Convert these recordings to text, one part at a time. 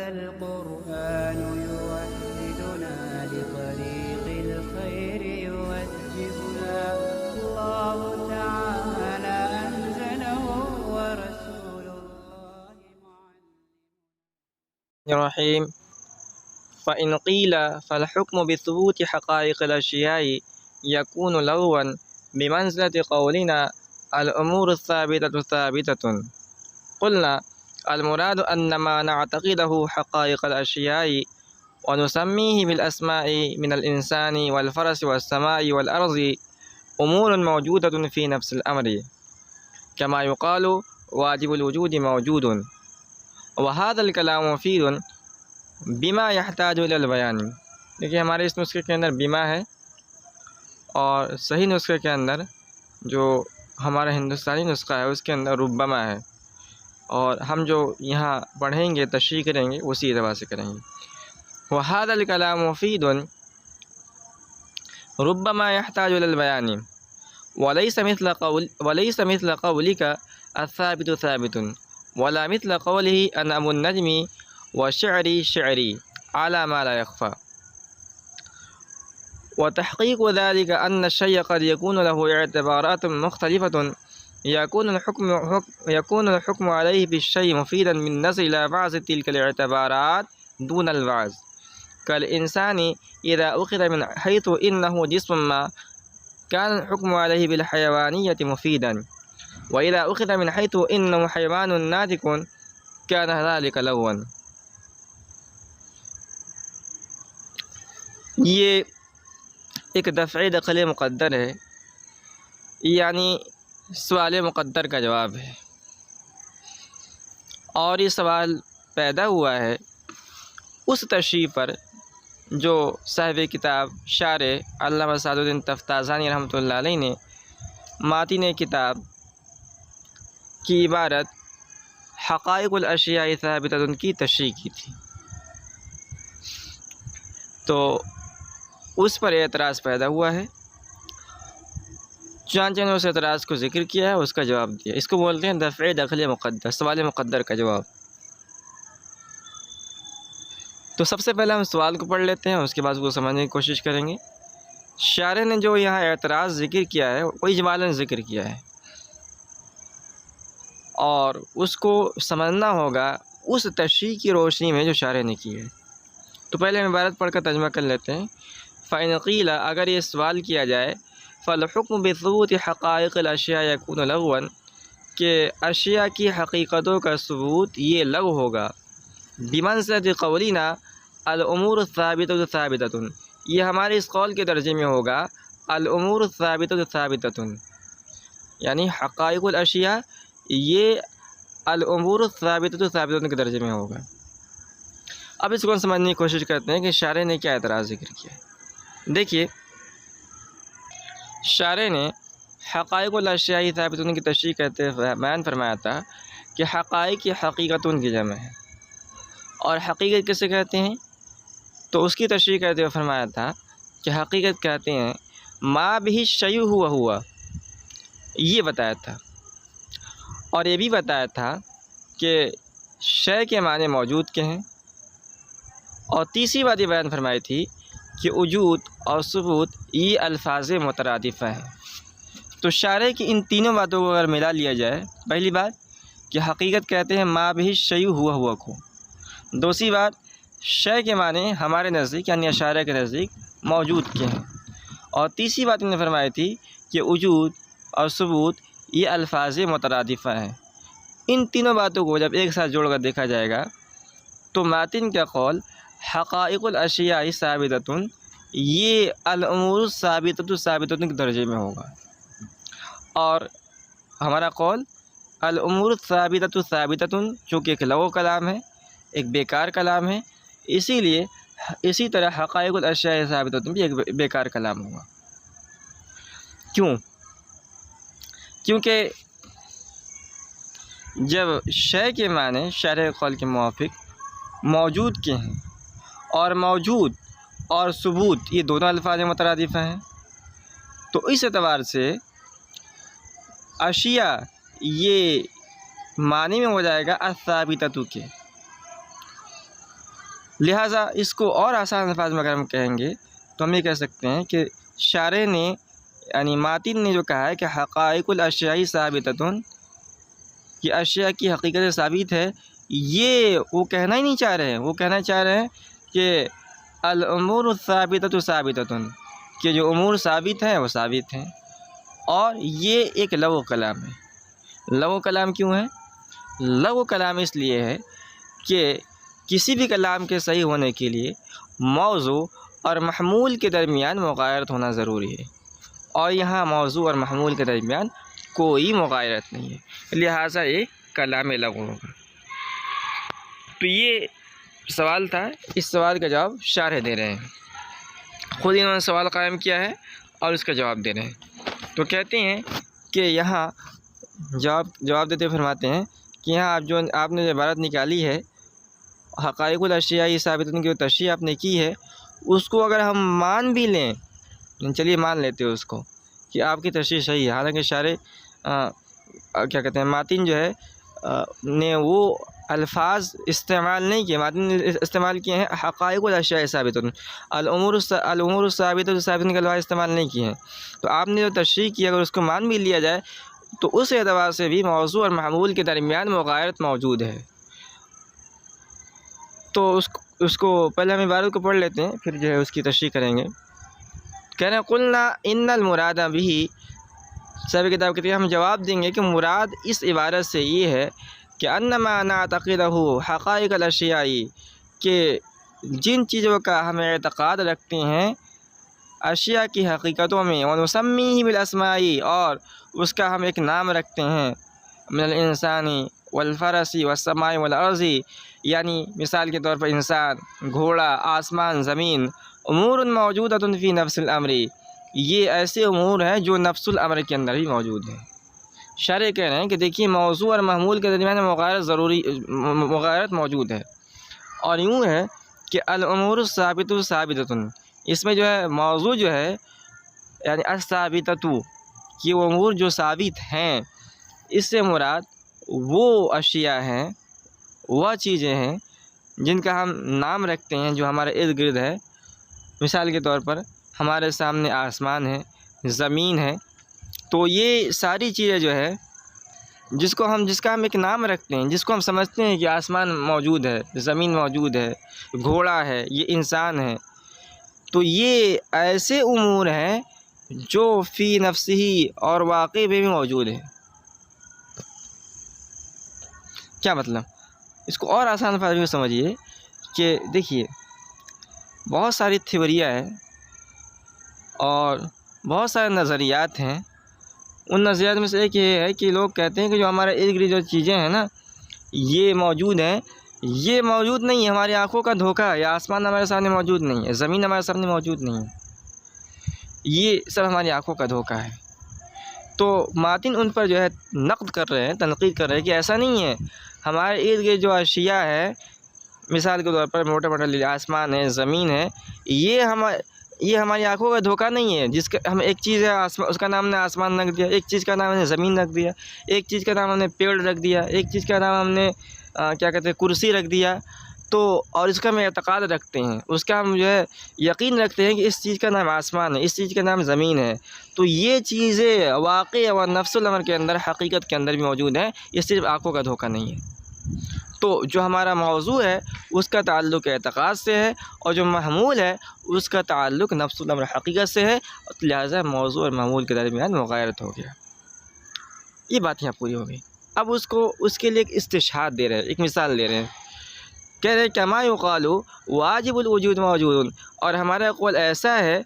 هذا القرآن يوحدنا لطريق الخير يوجهنا الله تعالى أنزله ورسول الله الرحيم. فإن قيل فالحكم بثبوت حقائق الأشياء يكون لغوا بمنزلة قولنا الأمور الثابتة ثابتة. قلنا المراد أن ما نعتقده حقائق الأشياء ونسميه بالأسماء من الإنسان والفرس والسماء والأرض أمور موجودة في نفس الأمر، كما يقال واجب الوجود موجود. وهذا الكلام مفيد بما يحتاج إلى البيان. دیکھیے ہمارے اس نسخے کے اندر بیما ہے اور صحیح نسخے کے اندر جو ہمارا ہندوستانی نسخہ ہے اس کے اندر ربما ہے، اور ہم جو یہاں پڑھیں گے تشریح کریں گے اسی اعتبار سے کریں گے. وهذا الكلام مفيد ربما يحتاج إلى البيان وليس مثل قولك الثابت ثابت ولا مثل قوله أن أبو النجم وشعري شعري على ما لا يخفى. وتحقيق ذلك أن الشيء قد يكون له اعتبارات مختلفة يكون الحكم عليه بالشيء مفيدا بالنظر إلى بعض تلك الاعتبارات دون البعض، كالإنسان إذا أخذ من حيث إنه جسم ما كان الحكم عليه بالحيوانية مفيدا، وإذا أخذ من حيث إنه حيوان ناطق كان ذلك لغوا. یہ ایک دفع دخل مقدر ہے، یعنی سوال مقدر کا جواب ہے، اور یہ سوال پیدا ہوا ہے اس تشریح پر جو صاحب کتاب شارح علامہ سعد الدین تفتازانی رحمۃ اللہ علیہ نے ماتن کتاب کی عبارت حقائق الاشیاء ثابتۃ کی تشریح کی تھی، تو اس پر اعتراض پیدا ہوا ہے. چنانچہ نے اس اعتراض کو ذکر کیا ہے، اس کا جواب دیا. اس کو بولتے ہیں دفع دخل مقدر، سوال مقدر کا جواب. تو سب سے پہلے ہم سوال کو پڑھ لیتے ہیں، اس کے بعد اس کو سمجھنے کی کوشش کریں گے. شارح نے جو یہاں اعتراض ذکر کیا ہے وہ اجمالاً ذکر کیا ہے، اور اس کو سمجھنا ہوگا اس تشریح کی روشنی میں جو شارح نے کی ہے. تو پہلے ہم عبارت پڑھ کر ترجمہ کر لیتے ہیں. فَإِنْ قِيلَ اگر یہ سوال کیا جائے فَالْحُكْمُ بِثُبُوتِ حَقَائِقِ الْأَشْيَاءِ يَكُونُ لَغْوًا کہ اشیاء کی حقیقتوں کا ثبوت یہ لغو ہوگا. بِمَنْزِلَةِ قَوْلِنَا الْأُمُورُ الثَّابِتَةُ ثَابِتَةٌ یہ ہمارے اس قول کے درجے میں ہوگا الْأُمُورُ الثَّابِتَةُ ثَابِتَةٌ، یعنی حقائق الاشیاء یہ الامور الثابتۃ ثابتۃ کے درجے میں ہوگا. اب اس کو سمجھنے کی کوشش کرتے ہیں کہ شارح نے کیا اعتراض ذکر کیا ہے. دیکھیے شارح نے حقائق الاشیاء ثابتۃ کی تشریح کرتے ہوئے بیان فرمایا تھا کہ حقائق کی حقیقتون کی جمع ہے، اور حقیقت کسے کہتے ہیں تو اس کی تشریح کرتے ہوئے فرمایا تھا کہ حقیقت کہتے ہیں ما بھی الشیء ہوا ہوا، یہ بتایا تھا. اور یہ بھی بتایا تھا کہ شے کے معنی موجود کے ہیں. اور تیسری بات یہ بیان فرمائی تھی کہ وجود اور ثبوت یہ الفاظ مترادفہ ہیں. تو شارح کی ان تینوں باتوں کو اگر ملا لیا جائے، پہلی بات کہ حقیقت کہتے ہیں ما بھی الشیء ہوا ہوا کو، دوسری بات شے کے معنی ہمارے نزدیک یعنی اشاعرہ کے نزدیک موجود کے ہیں، اور تیسری بات انہوں نے فرمائی تھی کہ وجود اور ثبوت یہ الفاظ مترادفہ ہیں. ان تینوں باتوں کو جب ایک ساتھ جوڑ کر دیکھا جائے گا تو ماتن کا قول حقائق الاشیاء ثابتۃ یہ الامور ثابتۃ ثابتۃ کے درجے میں ہوگا، اور ہمارا قول الامور ثابتۃ ثابتۃ چونکہ ایک لغو کلام ہے، ایک بیکار کلام ہے، اسی لیے اسی طرح حقائق الاشیاء ثابتۃ بھی ایک بیکار کلام ہوگا. کیونکہ جب شے کے معنی شارح قول کے موافق موجود کے ہیں، اور موجود اور ثبوت یہ دونوں الفاظ مترادف ہیں، تو اس اعتبار سے اشیاء یہ معنی میں ہو جائے گا الثابتۃ کے، لہٰذا اس کو اور آسان الفاظ میں اگر ہم کہیں گے تو ہم یہ کہہ سکتے ہیں کہ شارح نے یعنی ماتن نے جو کہا ہے کہ حقائق الاشیاء ثابتۃ، کہ اشیاء کی حقیقت ثابت ہے، یہ وہ کہنا ہی نہیں چاہ رہے ہیں، وہ کہنا چاہ رہے ہیں کہ الامور الثابتۃ ثابتۃ، کہ جو امور ثابت ہیں وہ ثابت ہیں۔ اور یہ ایک لغو کلام ہے۔ لغو کلام کیوں ہے؟ لغو کلام اس لیے ہے کہ کسی بھی کلام کے صحیح ہونے کے لیے موضوع اور محمول کے درمیان مغایرت ہونا ضروری ہے، اور یہاں موضوع اور محمول کے درمیان کوئی مغایرت نہیں ہے، لہٰذا یہ کلام لغو ہوگا۔ تو یہ سوال تھا، اس سوال کا جواب شارح دے رہے ہیں، خود انہوں نے سوال قائم کیا ہے اور اس کا جواب دے رہے ہیں۔ تو کہتے ہیں کہ یہاں جواب دیتے فرماتے ہیں کہ یہاں آپ نے جو عبارت نکالی ہے حقائق الاشیاء ثابتۃ کی جو تشریح آپ نے کی ہے، اس کو اگر ہم مان بھی لیں، چلیے مان لیتے ہیں اس کو کہ آپ کی تشریح صحیح ہے، حالانکہ شارح کیا کہتے ہیں ماتن جو ہے نے وہ الفاظ استعمال نہیں کیے، ماتن نے استعمال کیے ہیں حقائق الاشیاء ثابتۃ، الامور الثابتۃ ثابتۃ کے الفاظ استعمال نہیں کیے ہیں۔ تو آپ نے جو تشریح کی اگر اس کو مان بھی لیا جائے تو اس اعتبار سے بھی موضوع اور محمول کے درمیان مغایرت موجود ہے۔ تو اس کو پہلے ہم عبارت کو پڑھ لیتے ہیں، پھر جو ہے اس کی تشریح کریں گے۔ کہہ رہے ہیں قلنا ان المراد بھی، صاحب کتاب کہتے ہیں ہم جواب دیں گے کہ مراد اس عبارت سے یہ ہے کہ انما نعتقدہ حقائق الاشیاء، کہ جن چیزوں کا ہم اعتقاد رکھتے ہیں اشیاء کی حقیقتوں میں، ونسمیہ بالاسماء، اور اس کا ہم ایک نام رکھتے ہیں، من الانسان والفرس والسماء والارض، یعنی مثال کے طور پر انسان، گھوڑا، آسمان، زمین، امور موجودۃ فی نفس الامر، یہ ایسے امور ہیں جو نفس الامر کے اندر بھی موجود ہیں۔ شارح کہہ رہے ہیں کہ دیکھیے موضوع اور محمول کے درمیان مغایرت موجود ہے، اور یوں ہے کہ الامور ثابتۃ، اس میں جو ہے موضوع جو ہے یعنی الثابتۃ، کہ وہ امور جو ثابت ہیں، اس سے مراد وہ اشیاء ہیں، وہ چیزیں ہیں جن کا ہم نام رکھتے ہیں جو ہمارے ارد گرد ہے۔ مثال کے طور پر ہمارے سامنے آسمان ہے، زمین ہے، تو یہ ساری چیزیں جو ہے جس کا ہم ایک نام رکھتے ہیں، جس کو ہم سمجھتے ہیں کہ آسمان موجود ہے، زمین موجود ہے، گھوڑا ہے، یہ انسان ہے، تو یہ ایسے امور ہیں جو فی نفسہ اور واقع میں بھی موجود ہے۔ کیا مطلب؟ اس کو اور آسان الفاظ میں سمجھیے کہ دیکھیے بہت ساری تھیوریاں ہیں اور بہت سارے نظریات ہیں، ان نظریات میں سے ایک یہ ہے کہ لوگ کہتے ہیں کہ جو ہمارے ارد گرد جو چیزیں ہیں نا یہ موجود ہیں، یہ موجود نہیں ہے، ہماری آنکھوں کا دھوکہ ہے، یا آسمان ہمارے سامنے موجود نہیں ہے، زمین ہمارے سامنے موجود نہیں ہے، یہ سب ہماری آنکھوں کا دھوکہ ہے۔ تو ماتن ان پر جو ہے نقد کر رہے ہیں، تنقید کر رہے ہیں کہ ایسا نہیں ہے، ہمارے ارد گرد جو اشیاء ہے، مثال کے طور پر موٹا موٹا آسمان ہے، زمین ہے، یہ ہماری آنکھوں کا دھوکہ نہیں ہے، جس کا ہم ایک چیز ہے اس کا نام نے آسمان رکھ دیا، ایک چیز کا نام ہم نے زمین رکھ دیا، ایک چیز کا نام ہم نے پیڑ رکھ دیا، ایک چیز کا نام ہم نے کیا کہتے ہیں کرسی رکھ دیا، تو اور اس کا ہم اعتقاد رکھتے ہیں، اس کا ہم جو ہے یقین رکھتے ہیں کہ اس چیز کا نام آسمان ہے، اس چیز کا نام زمین ہے، تو یہ چیزیں واقع اور نفس الامر کے اندر، حقیقت کے اندر بھی موجود ہیں، یہ صرف آنکھوں کا دھوکہ نہیں ہے۔ تو جو ہمارا موضوع ہے اس کا تعلق اعتقاد سے ہے، اور جو محمول ہے اس کا تعلق نفس الامر حقیقت سے ہے، لہٰذا موضوع اور محمول کے درمیان مغایرت ہو گیا۔ یہ بات یہاں پوری ہو گئی۔ اب اس کے لیے ایک استشہاد دے رہے ہیں، ایک مثال دے رہے ہیں، کہہ رہے ہیں کما یقال واجب الوجود موجود، اور ہمارا قول ایسا ہے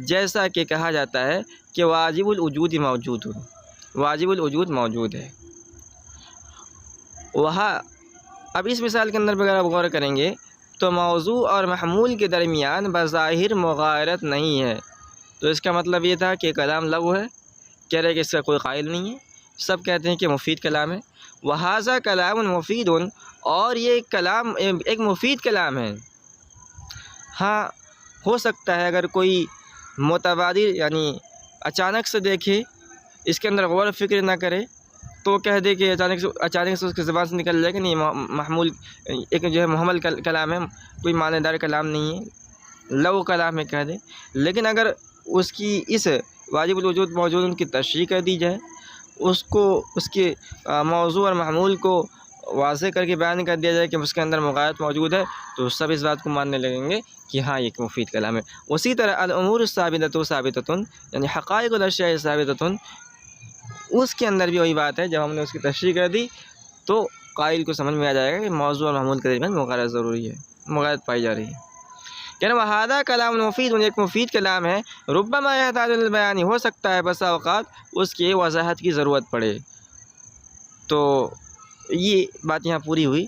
جیسا کہ کہا جاتا ہے کہ واجب الوجود موجود، واجب الوجود موجود ہے۔ وہاں اب اس مثال کے اندر اگر آپ غور کریں گے تو موضوع اور محمول کے درمیان بظاہر مغایرت نہیں ہے، تو اس کا مطلب یہ تھا کہ کلام لغو ہے، کہہ رہے کہ اس کا کوئی قائل نہیں ہے، سب کہتے ہیں کہ مفید کلام ہے۔ وہذا کلام مفید، اور یہ کلام ایک مفید کلام ہے۔ ہاں ہو سکتا ہے اگر کوئی متبادر یعنی اچانک سے دیکھے، اس کے اندر غور و فکر نہ کرے، تو کہہ دے کہ اچانک سے اس کی زبان سے نکل جائے کہ نہیں محمول ایک جو ہے محمل کلام ہے، کوئی معنی دار کلام نہیں ہے، لغو کلام ہے کہہ دے۔ لیکن اگر اس کی اس واجب الوجود موجود کی تشریح کر دی جائے، اس کے موضوع اور محمول کو واضح کر کے بیان کر دیا جائے کہ اس کے اندر مغایرت موجود ہے، تو سب اس بات کو ماننے لگیں گے کہ ہاں یہ ایک مفید کلام ہے۔ اسی طرح الامور الثابتۃ ثابتۃ، یعنی حقائق الاشیاء ثابتۃ، اس کے اندر بھی وہی بات ہے، جب ہم نے اس کی تشریح کر دی تو قائل کو سمجھ میں آ جائے گا کہ موضوع اور محمول کے درمیان مغایرت ضروری ہے، مغایرت پائی جا رہی ہے۔ کہنا وہذا کلام مفید، ایک مفید کلام ہے، ربما یحتاج البیان، ہو سکتا ہے بسا اوقات اس کی وضاحت کی ضرورت پڑے۔ تو یہ بات یہاں پوری ہوئی۔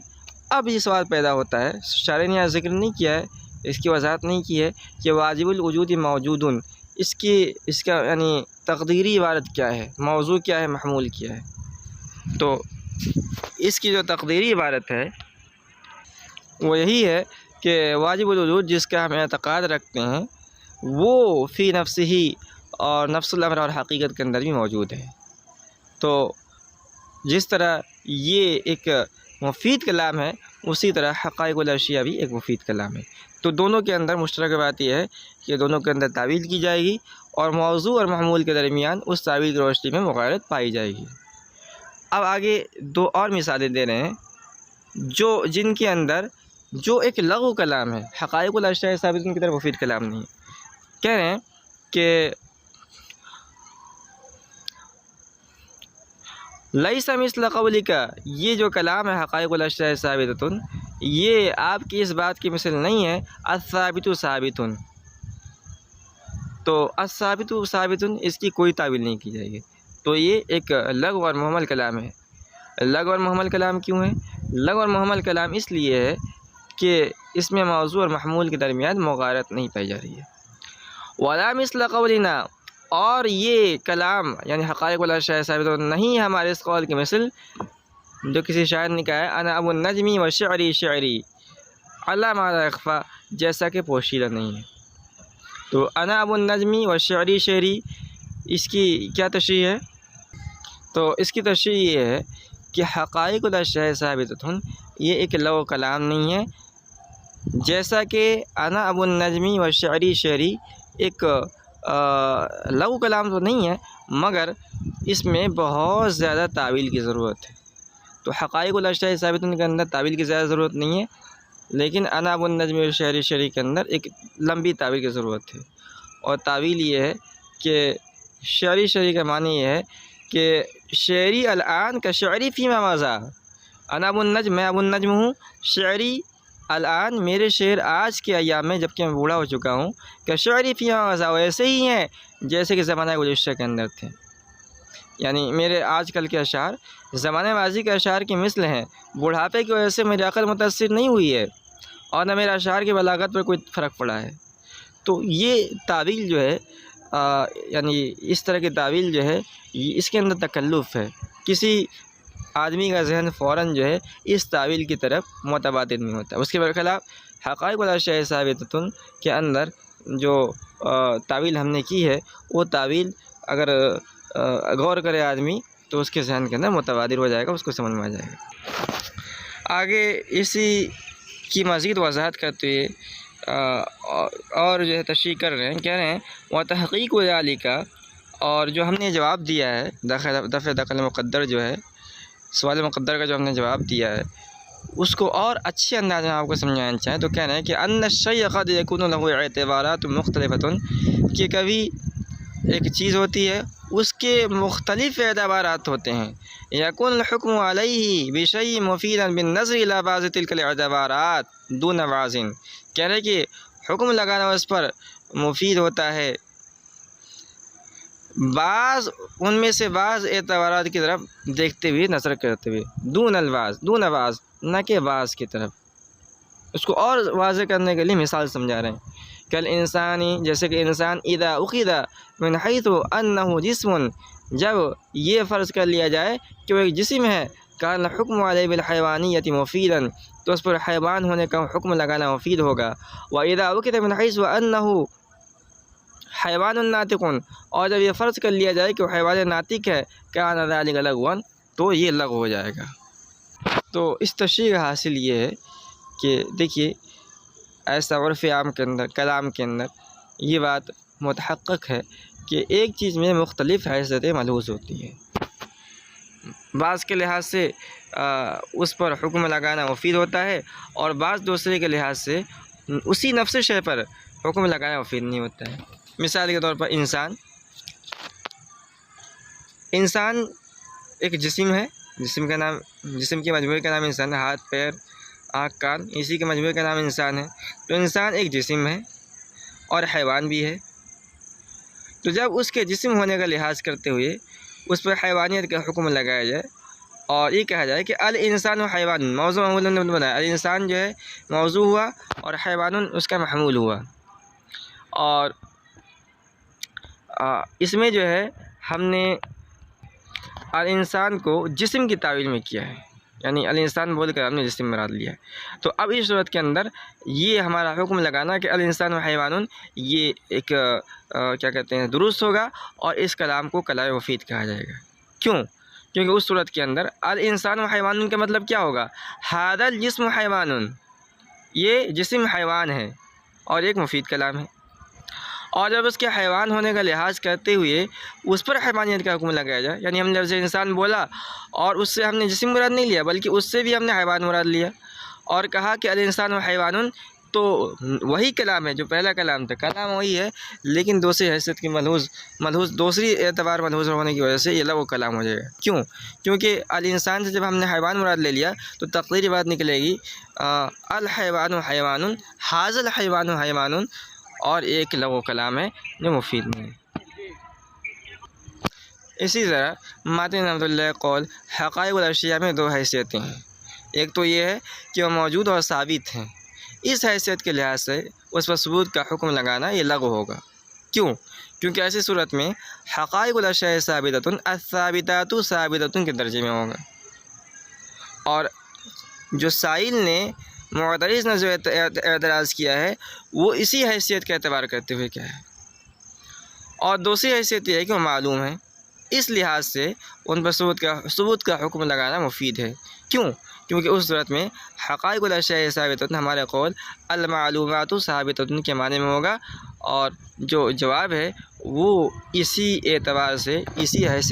اب یہ سوال پیدا ہوتا ہے، شارح نے یہاں ذکر نہیں کیا ہے، اس کی وضاحت نہیں کی ہے کہ واجب الوجود موجود، اس کا یعنی تقدیری عبارت کیا ہے، موضوع کیا ہے، محمول کیا ہے۔ تو اس کی جو تقدیری عبارت ہے وہ یہی ہے کہ واجب الوجود جس کا ہم اعتقاد رکھتے ہیں وہ فی نفس ہی اور نفس الامر اور حقیقت کے اندر بھی موجود ہے۔ تو جس طرح یہ ایک مفید کلام ہے، اسی طرح حقائق الاشیاء بھی ایک مفید کلام ہے۔ تو دونوں کے اندر مشترک بات یہ ہے کہ دونوں کے اندر تعویل کی جائے گی اور موضوع اور محمول کے درمیان اس تعویل کی روشنی میں مغایرت پائی جائے گی۔ اب آگے دو اور مثالیں دے رہے ہیں جن کے اندر جو ایک لغو کلام ہے، حقائق الاشیاء ثابت کی طرف مفید کلام نہیں ہے۔ کہہ رہے ہیں کہ لیس مثل قولک، یہ جو کلام ہے حقائق الاشیاء ثابتۃ، یہ آپ کی اس بات کی مثل نہیں ہے الثابت ثابت۔ تو الثابت ثابت اس کی کوئی تعویل نہیں کی جائے گی۔ تو یہ ایک لغو اور محمل کلام ہے۔ لغو اور محمل کلام کیوں ہے؟ لغو اور محمل کلام اس لیے ہے کہ اس میں موضوع اور محمول کے درمیان مغایرت نہیں پائی جا رہی ہے۔ ولا مثل قولنا، اور یہ کلام یعنی حقائق الاشیاء ثابت نہیں ہمارے اس قول کی مثل جو کسی شاعر نے کہا ہے انا ابو النجمی و شعری شعری علی ما لا یخفی، جیسا کہ پوشیدہ نہیں ہے۔ تو انا ابو النجمی و شعری شعری، اس کی کیا تشریح ہے؟ تو اس کی تشریح یہ ہے کہ حقائق الاشیاء ثابتۃ یہ ایک لغو کلام نہیں ہے، جیسا کہ انا ابو النجمی و شعری شعری ایک لغو کلام تو نہیں ہے، مگر اس میں بہت زیادہ تعویل کی ضرورت ہے۔ تو حقائق الاشیاء ثابت کے اندر تعویل کی زیادہ ضرورت نہیں ہے، لیکن انا ابو النجم و شعری شعری کے اندر ایک لمبی تعویل کی ضرورت ہے۔ اور تعویل یہ ہے کہ شعری شعری کا معنی یہ ہے کہ شعری الان کا شعری فیما مضی، انا ابو النجم، میں ابو النجم ہوں، شعری الان، میرے شعر آج کے ایام میں جبکہ میں بوڑھا ہو چکا ہوں، کہ شعری فیما مضی ویسے ہی ہیں جیسے کہ زمانہ گزشتہ کے اندر تھے۔ یعنی میرے آج کل کے اشعار زمانہ ماضی کے اشعار کی مثل ہیں، بڑھاپے کی وجہ سے میری عقل متاثر نہیں ہوئی ہے اور نہ میرے اشعار کی بلاغت پر کوئی فرق پڑا ہے۔ تو یہ تعویل جو ہے یعنی اس طرح کی تعویل جو ہے اس کے اندر تکلف ہے، کسی آدمی کا ذہن فوراً جو ہے اس تعویل کی طرف متبادر نہیں ہوتا۔ اس کے برخلاف حقائق الاشیاء ثابتۃ کے اندر جو تعویل ہم نے کی ہے وہ تعویل اگر غور کرے آدمی تو اس کے ذہن کے اندر متبادر ہو جائے گا، اس کو سمجھ میں آ جائے گا۔ آگے اسی کی مزید وضاحت کرتے ہوئے اور جو ہے تشریح کر رہے ہیں، کہہ رہے ہیں وتحقیق ذالک، اور جو ہم نے جواب دیا ہے دفع دخل مقدر جو ہے سوال مقدر کا جو ہم نے جواب دیا ہے اس کو اور اچھے انداز میں آپ کو سمجھانا چاہیں تو کہہ رہے ہیں کہ ان الشیء قد یکون له اعتبارات مختلفۃ، کہ کبھی ایک چیز ہوتی ہے اس کے مختلف اعتبارات ہوتے ہیں، یکون الحکم علیہ بشیء مفیدا بالنظر الی بعض تلک الاعتبارات دون بعض، کہہ رہے کہ حکم لگانا اس پر مفید ہوتا ہے بعض ان میں سے بعض اعتبارات کی طرف دیکھتے ہوئے، نظر کرتے ہوئے، دون بعض نہ کہ بعض کی طرف۔ اس کو اور واضح کرنے کے لیے مثال سمجھا رہے ہیں، کل انسانی، جیسے کہ انسان اذا اخذ من حیث انہ جسم، جب یہ فرض کر لیا جائے کہ وہ ایک جسم ہے، کان الحکم علیہ بالحیوانیت مفیدا، تو اس پر حیوان ہونے کا حکم لگانا مفید ہوگا۔ واذا اخذ من حیث انہ حیوان ناطق، اور جب یہ فرض کر لیا جائے کہ وہ حیوان ناطق ہے، کان ذلک لغوا، تو یہ لغو ہو جائے گا۔ تو اس تشریح کا حاصل یہ ہے کہ دیکھیے ایسا عرف عام کے اندر، کلام کے اندر یہ بات متحقق ہے کہ ایک چیز میں مختلف حیثیتیں ملحوظ ہوتی ہیں۔ بعض کے لحاظ سے اس پر حکم لگانا مفید ہوتا ہے، اور بعض دوسرے کے لحاظ سے اسی نفس شے پر حکم لگانا مفید نہیں ہوتا ہے۔ مثال کے طور پر انسان ایک جسم ہے، جسم کے مجموعے کا نام انسان ہے، ہاتھ، پیر، آنکھ، کان، اسی کے مجموعے کا نام انسان ہے۔ تو انسان ایک جسم ہے اور حیوان بھی ہے۔ تو جب اس کے جسم ہونے کا لحاظ کرتے ہوئے اس پر حیوانیت کا حکم لگایا جائے اور یہ کہا جائے کہ الانسان و حیوان، موضوع محمول بنایا، الانسان جو ہے موضوع ہوا اور حیوان اس کا محمول ہوا، اور اس میں جو ہے ہم نے الانسان کو جسم کی تعویل میں کیا ہے، یعنی الانسان بول کر ہم نے جسم مراد لیا ہے۔ تو اب اس صورت کے اندر یہ ہمارا حکم لگانا کہ الانسان و حیوان یہ ایک کیا کہتے ہیں درست ہوگا، اور اس کلام کو کلام مفید کہا جائے گا۔ کیوں؟ کیونکہ اس صورت کے اندر الانسان و حیوان کا مطلب کیا ہوگا؟ ھذا الجسم حیوان، یہ جسم حیوان ہے اور ایک مفید کلام ہے۔ اور جب اس کے حیوان ہونے کا لحاظ کرتے ہوئے اس پر حیوانیت کا حکم لگایا جائے، یعنی ہم نے لفظ انسان بولا اور اس سے ہم نے جسم مراد نہیں لیا بلکہ اس سے بھی ہم نے حیوان مراد لیا اور کہا کہ الانسان و حیوان، تو وہی کلام ہے جو پہلا کلام تھا، کلام وہی ہے لیکن دوسری حیثیت کی ملحوظ دوسری اعتبار ملحوظ ہونے کی وجہ سے یہ لغو کلام ہو جائے گا۔ کیوں؟ کیونکہ الانسان سے جب ہم نے حیوان مراد لے لیا تو تقدیری بات نکلے گی الحیوان حیوان، ھذا الحیوان حیوان، اور ایک لغو کلام ہے جو مفید نہیں ہے۔ اسی طرح ماتن رحمۃ اللہ قول حقائق الاشیاء میں دو حیثیتیں ہیں، ایک تو یہ ہے کہ وہ موجود اور ثابت ہیں، اس حیثیت کے لحاظ سے اس پر ثبوت کا حکم لگانا یہ لغو ہوگا۔ کیوں؟ کیونکہ ایسی صورت میں حقائق الاشیاء ثابتۃ الثابتات ثابتۃ کے درجے میں ہوگا، اور جو سائل نے معترض نے جو اعتراض کیا ہے وہ اسی حیثیت کا اعتبار کرتے ہوئے کیا ہے، اور دوسری حیثیت یہ ہے کہ وہ معلوم ہے، اس لحاظ سے ان پر ثبوت کا حکم لگانا مفید ہے۔ کیوں؟ کیونکہ اس صورت میں حقائق الاشیاء ثابتۃ ہمارے قول المعلومات ثابتۃ کے معنی میں ہوگا، اور جو جواب ہے وہ اسی اعتبار سے اسی حیثیت